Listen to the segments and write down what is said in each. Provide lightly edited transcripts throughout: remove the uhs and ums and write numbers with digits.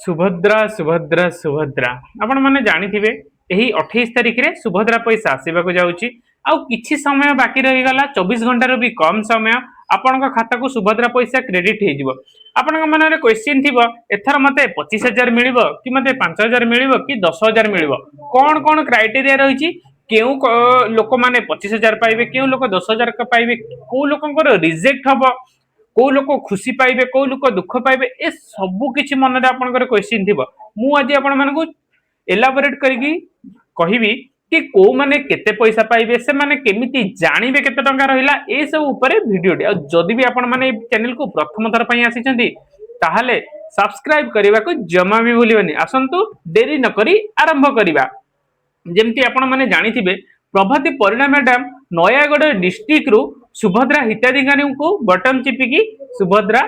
सुभद्रा सुभद्रा सुभद्रा आपण माने जानिथिबे एही 28 तारिख रे सुभद्रा पैसा आसीबाको जाउची आउ किछि समय बाकी रही गला 24 घंटा रो भी कम समय आपनका खाता को सुभद्रा पैसा क्रेडिट हे जिवो आपनका मन रे क्वेश्चन थिबो एथर मते 25000 मिलिबो कि मते 5000 मिलिबो कि 10000 मिलिबो कोन कोन क्राइटेरिया रहिची केउ लोक माने 25000 पाइबे केउ लोक 10000 का पाइबे को लोकंकर रिजेक्ट हबो को लोक खुशी पाइबे को लोक दुख पाइबे ए सबु किछि मन रे आपनकर क्वेश्चन थिबो मु आज आपण मानकु एलाबोरेट करिकी कहिबी कि को माने केते पैसा पाइबे से माने केमिति जानिबे केते टंका रहिला ए सब ऊपर वीडियो आ जदी भी आपण माने चैनल को प्रथम थर पई आसीचंती ताहाले सब्सक्राइब करिवा को जमा भी भूलिबनी आसंतु देरी न करी आरंभ करिवा जेमती आपण माने जानिथिबे प्रभाती परिणा मैडम नयागढ़ डिस्ट्रिक्ट रु सुभद्रा हिताधिकारी को बटन चिपिकी सुभद्रा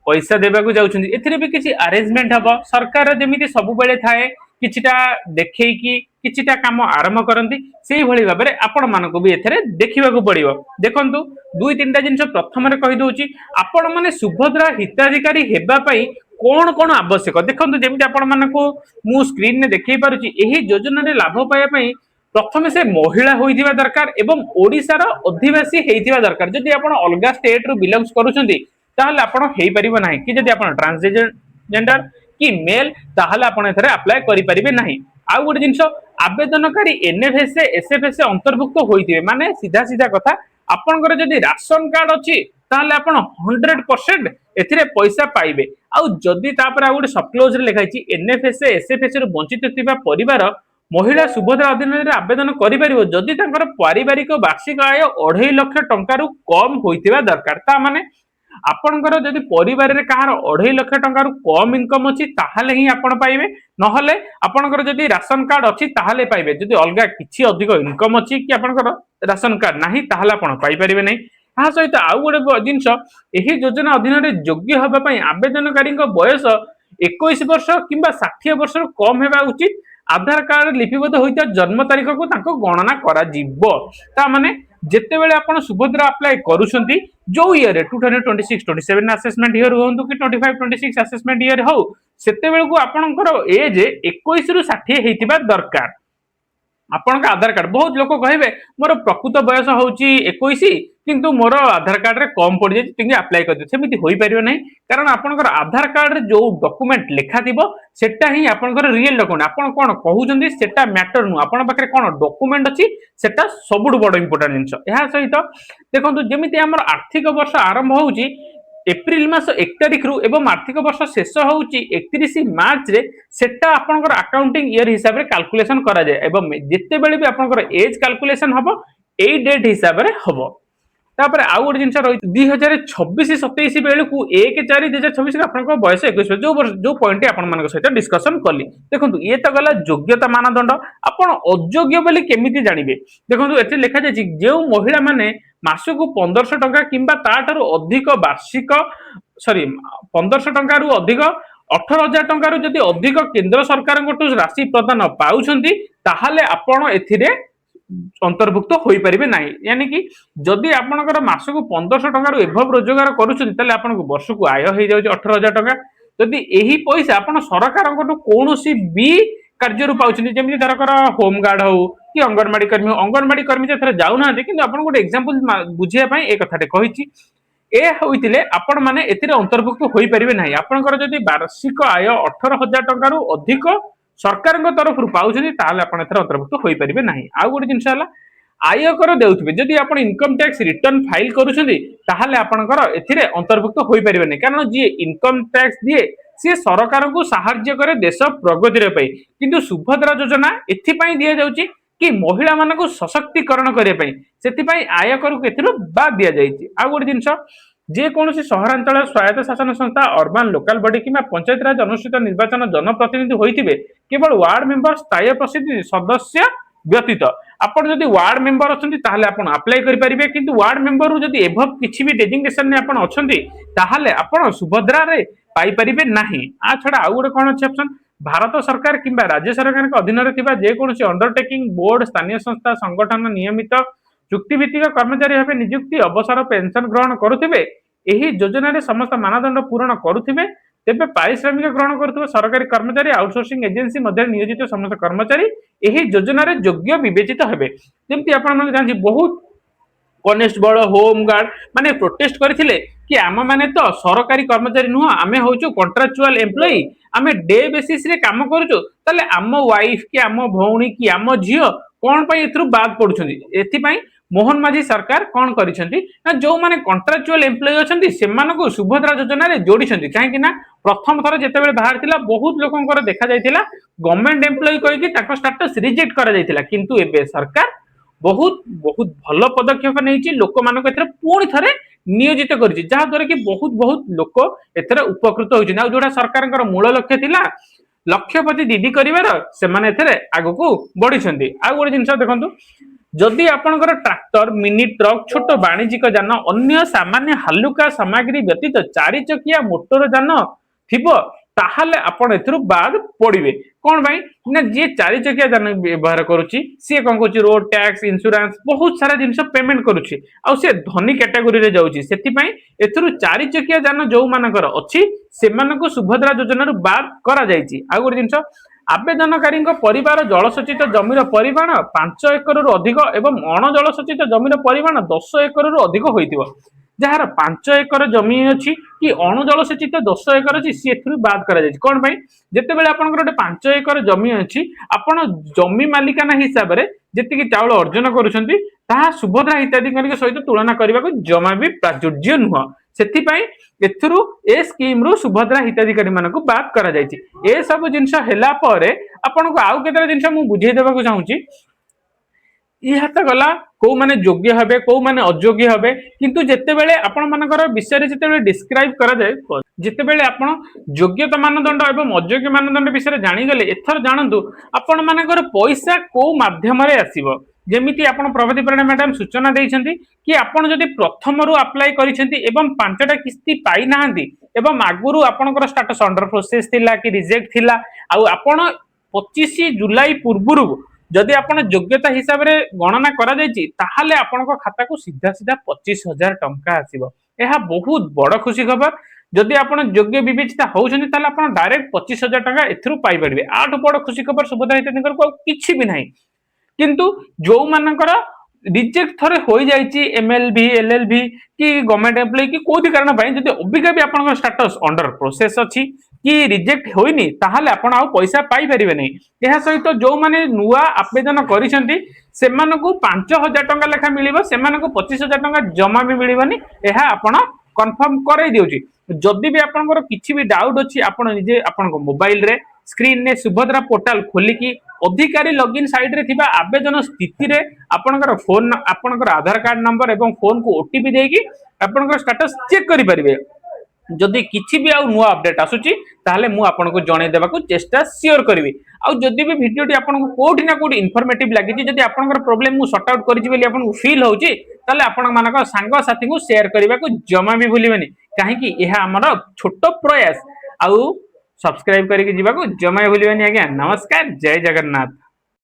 पैसा देबाकू जाउछन्ती एथिरे भी किछि अरेंजमेंट हबो सरकार जेमिति सब बेले थाए किछिटा देखैकी किछिटा काम आरंभ करंती सेही भली भाबरे आपण मानको भी एथिरे देखिबाकू पड़िबो देखंतु दुई तीनटा जिंस प्रथम रे कहि दोउची आपण माने सुभद्रा हिताधिकारी हेबा पई कोन कोन आवश्यक देखंतु जेमिति आपण मानको मु स्क्रीन ने देखै पारुची एही योजना रे लाभ पाया पई प्रथम से महिला होइथिबा दरकार एवं ओडिसा रो अधिवासी हेइथिबा दरकार जदि आपण अलगा स्टेट रो बिलोंग्स करूछन्ती ताहले आपण हेइ परिबो नाही कि जदि आपण ट्रांसजेंडर कि मेल ताहले आपण एथरे अप्लाई करि परिबे नाही आ गोटे जिंस आवेदनकारी एनएफएस एसएफएस अंतर्भुक्त होइथिबे माने सीधा सीधा कथा आपनकर जदि राशन कार्ड अछि ताहले आपण 100% एथिरे पैसा पाइबे आ जदि तापर आ गोटे सब क्लोज रे लिखाइछि एनएफएस एसएफएस रो वंचित थिबा परिवार महिला सुभद्रा अधीन आवेदन करिपारिबो जदि तांकर पारिवारिक वार्षिक आय 2.5 लाख टंका रु कम होइतिबा दरकार ता माने आपनकर जदि परिवार रे कहार 2.5 लाख टंका रु कम इनकम अछि ताहाले ही आपण पाइबे नहले आपनकर जदि राशन कार्ड अछि ताहाले पाइबे जदि अलगा किछि अधिक इनकम अछि कि आपनकर राशन कार्ड नाही ताहाले आपण पाइ परिबे नै हा सहित आउ गोटे जिंस एही योजना अधीन रे योग्य होबा पई आवेदनकारी बयस 21 वर्ष किंबा 60 वर्ष कम हेबा उचित आधार कार्ड लिपिबद्ध होइता जन्म तारीख को ताको गणना करा जिवो ता माने जेते बेले आपण सुभद्रा अप्लाई करूछंती जो ईयर 2026 27 असेसमेंट ईयर होंतु कि 25 26 असेसमेंट ईयर हो सेते बेले को आपनकर एज 21 रु 60 हेतिबा दरकार आपण का आधार कार्ड बहुत लोक कहबे मोर प्रकृत बयस होची 21 किंतु मोर आधार कार्ड रे कम पड़ जाय तिंगे अप्लाई कर दे सेमिति होई परियो नै कारण आपनकर आधार कार्ड रे जो डॉक्यूमेंट लेखा दिबो सेटा ही आपनकर रियल डॉक्यूमेंट आपण कोन कहउजंदी सेटा मैटर नु आपण पाखरे कोन डॉक्यूमेंट अछि सेटा सबुड बड़ इंपोर्टेंट जिंस एहा सहित देखंतु जेमिति हमर आर्थिक वर्ष आरंभ होउची एप्रिल मास 1 तारिख रु एवं आर्थिक वर्ष शेष होउची 31 मार्च रे सेटा आपनकर अकाउंटिंग ईयर हिसाब रे कैलकुलेशन करा जाय एवं जेते बेले भी आपनकर एज कैलकुलेशन हबो एई डेट हिसाब रे हबो तापर आउ गोटे जिंस रही 2026 27 बेलू 1/4/2026 आपन बयस 21 जो पॉइंट आपण मान सहित डिस्कसन कली देखंतु ये तो गला योग्यता मानदंड आपण अयोग्य बोली केमिति जानिबे देखंतु एथे लिखा जाय जे महिला माने मासकु 1500 टंका किंबा ताठारु अधिक वार्षिक 1500 टंका रु अधिक 18000 टंका रु जदि अधिक केंद्र सरकार गोटु राशि प्रदान पाउछंती ताहाले आपण एथिरे अंतर्भुक्त होई परिबे नाही यानी कि जदि आपनकर मासकु 1500 टंका रु एभव रोजगार करूछन तले आपनको वर्षकु आय होई जाउछ 18000 टंका जदि एही पैसा आपण सरकार कोटु कोनोसी बी कार्य रु पाउछन जेमि धरकर होम गार्ड हो कि अंगनवाड़ी कर्मी जे थरे जाउ ना किंतु आपण गोटे एग्जांपल बुझिया पई ए कथाटे कहिछि ए होइतिले आपण माने एतिरे अंतर्भुक्त होई परिबे नाही आपनकर जदि वार्षिक आय 18000 टंका रु अधिक सरकार तरफ पाउछन ताले आपण एथर अंतर्भुक्त होई परिबे नाही आ गोटे जिंस हला आयकर देउथबे जदि आपण इनकम टैक्स रिटर्न फाइल करूछन ताले आपनकर एथिरे अंतर्भुक्त होई परिबे नाही कारण जे इनकम टैक्स दिए से सरकार को सहाय्य करे देश प्रगति रे पई किंतु सुभद्रा योजना एथि पई दिया जाउची कि महिला मानक सशक्तिकरण करे पई सेथि पई आयकर को एथिरो बा दिया जाईची आ गोटे जिंस जे कोनोसी सहरांचल स्वायत्त शासन संस्था अर्बन लोकल बॉडी किंबा पंचायत राज अनुष्ठित निर्वाचन जनप्रतिनिधि होइतिबे केवल वार्ड मेंबर स्थायी प्रतिनिधि सदस्य व्यतीत आपण जदि वार्ड मेंबर अछंती ताहाले आपण अप्लाई करि परिबे किंतु वार्ड मेंबर रु जदि एभव किछि भी डेजिग्नेशन ने आपण अछंती ताहाले आपण सुभद्रा रे पाई परिबे नाही आ छडा आ गोटे कोन अछि ऑप्शन भारत सरकार किंबा राज्य सरकार के अधीन रे थिबा जे कोनोसी अंडरटेकिंग बोर्ड स्थानीय संस्था संगठन नियमित चुक्तिभित्तिक कर्मचारी भाव नियुक्ति अवसर पेंशन ग्रहण करुथिबे एही योजना रे समस्त मानदंड पूर्ण करुथिबे तेबे पारिश्रमिक ग्रहण करुवा सरकारी कर्मचारी आउटसोर्सिंग एजेंसी मध्य नियोजित समस्त कर्मचारी यही योजन योग्य विवेचित हेबे। जेमती आपण माने जानि बहुत कनेस्टेबल होमगार्ड माने प्रोटेस्ट करथिले कि आम माने तो सरकारी कर्मचारी नुह आमे होचु कॉन्ट्रैक्चुअल एम्प्लॉई आमे डे बेसिस रे काम करूचु ताले आम वाइफ कि आम भौणी कि आम झियो कोन पई एथरु बाद पडुछन्ती एथि पई मोहन माझी सरकार कोन करिसंती ना जो माने कॉन्ट्रैक्चुअल एम्प्लॉई अछंती सेमानको सुभद्रा योजना रे जोडिसंती काहे कि ना प्रथम थर जेतेबेले बाहर थिला बहुत लोकंकर देखा जायतिला गवर्नमेंट एम्प्लॉई कहि कि ताको स्टेटस रिजेक्ट करा जायतिला किंतु एबे सरकार बहुत बहुत भल पदक्षेप नहीं लोक मान पुणी थे नियोजित कर द्वारा कि बहुत बहुत लोक एथर उपकृत होती जोड़ा सरकार मूल लक्ष्य थिला लक्षपति दीदी कर आग को बढ़ी आउ गोटे जिन देखो जदि आपंकर ट्रैक्टर मिनी ट्रक छोट वाणिज्यिक जान अन्य सामान्य हालुका सामग्री व्यतीत चारि चकिया मोटर जान थिबो ताहले आपण एथरु बाद पड़िबे कोन भाई ना जे चारि चकिया जान व्यवहार करूची से कोन कोची रोड टैक्स इंश्योरेंस बहुत सारा जिंस पेमेंट करूची आ से धनी कैटेगरी रे जाउची सेति पई एथरु चारि चकिया जान जो मानकर अछि से मानको सुभद्रा योजना रु बाद करा जायची आ गोटे जिंस आवेदनकारी परिवार जलसेचित जमीर परिमाण 5 एकर रु अधिक एवं अण जलसेचित जमीर परिमाण 10 एकर रु अधिक होइतिबो जार 5 एकर जमी अच्छी कि अणु जलसेचित 10 एकर अच्छी सी बाद कर कौन जिते आपंकर 5 एकर जमी अच्छी आपण जमी मालिकाना हिसाब से जी चाउल अर्जन करुँच सुभद्रा हिताधिकारी सहित तुलना करने को जमा भी प्राचुर्य नुह से ए स्कीम रु सुभद्रा हिताधिकारी मानक बाद करा जायछि ए सब जिनस हैला परे आपनको आउ केते जिनस मु बुझेई देबाक चाहूची यह तो गला कौ माने योग्य हबे कौ माने अयोग्य हबे किंतु जेतेबेले आपण मानकर विषय रे जेतेबेले डिस्क्राइब करा जाय जेतेबेले आपण योग्यता मानदंड एवं अयोग्य मानदंड विषय जानि गले एथर जानंतु आपण मानकर पैसा को माध्यम रे आसीबो जेमिति आपण प्रभाती परिणा मैडम सूचना देइछंती कि आपण जदि प्रथम रु अप्लाई करिसेंती एवं 5टा किस्ती पाई नाहंती एवं आगुरु आपणकर स्टेटस अंडर प्रोसेस थिला कि रिजेक्ट थिला आ आपण 25 जुलाई पूर्वरु जदि आपण योग्यता हिसाब रे गणना करा जायछि ताहाले आपनको खाता को सीधा सीधा 25,000 टंका आसीबो एहा बहुत बड़ खुशी खबर जदि आपण योग्य विवेचिता होउछन्ती ताले आपण डायरेक्ट 25,000 टंका एथरु पाई परबे आठ बड़ खुशी खबर सुभद्रा हिताधिकारी को किछि भी नाही किंतु जो मानकर रिजेक्ट थरे होई जायछि एमएलबी एलएलबी कि गवर्नमेंट एम्प्लॉय कि कोथि कारण पई जदि अबिका भी आपन स्टेटस अंडर प्रोसेस अछि कि रिजेक्ट होइनी ताहाले आपण आ पैसा पाई परिबे नै एहा सहित जो माने नुवा आवेदन करिसेंती सेमानकु 5,000 टंका लेखा मिलिबो सेमानकु 25,000 टंका जमा भी मिलिबनी एहा आपण कंफर्म करै दिउची जदि भी आपनकर किछि भी डाउट अछि आपण निजे आपन मोबाइल रे स्क्रीन ने सुभद्रा पोर्टल खोलिकी अधिकारी लॉगिन साइट रे थिबा आवेदन स्थिति रे आपनकर फोन आपनकर आधार कार्ड नंबर एवं फोन को ओटीपी देकी आपनकर स्टेटस चेक करि परिबे जदि किछि भी आउ नुवा अपडेट आसुची ताहले मु आपनको जणे देबा को चेष्टा श्योर करबी आउ जदि भी वीडियो टी आपनको कोठी ना कोठी इन्फॉर्मेटिव लागिची जदि आपनकर प्रॉब्लम मु सॉर्ट आउट करिछि बेली आपनको फील होउची ताहले आपन मानक संग साथी को शेयर करबा को जमा भी भूलिबेनी काहे कि एहा हमर छोटो प्रयास आउ सब्सक्राइब करके जीवा को जमा भूलिबेनी आज्ञा नमस्कार जय जगन्नाथ।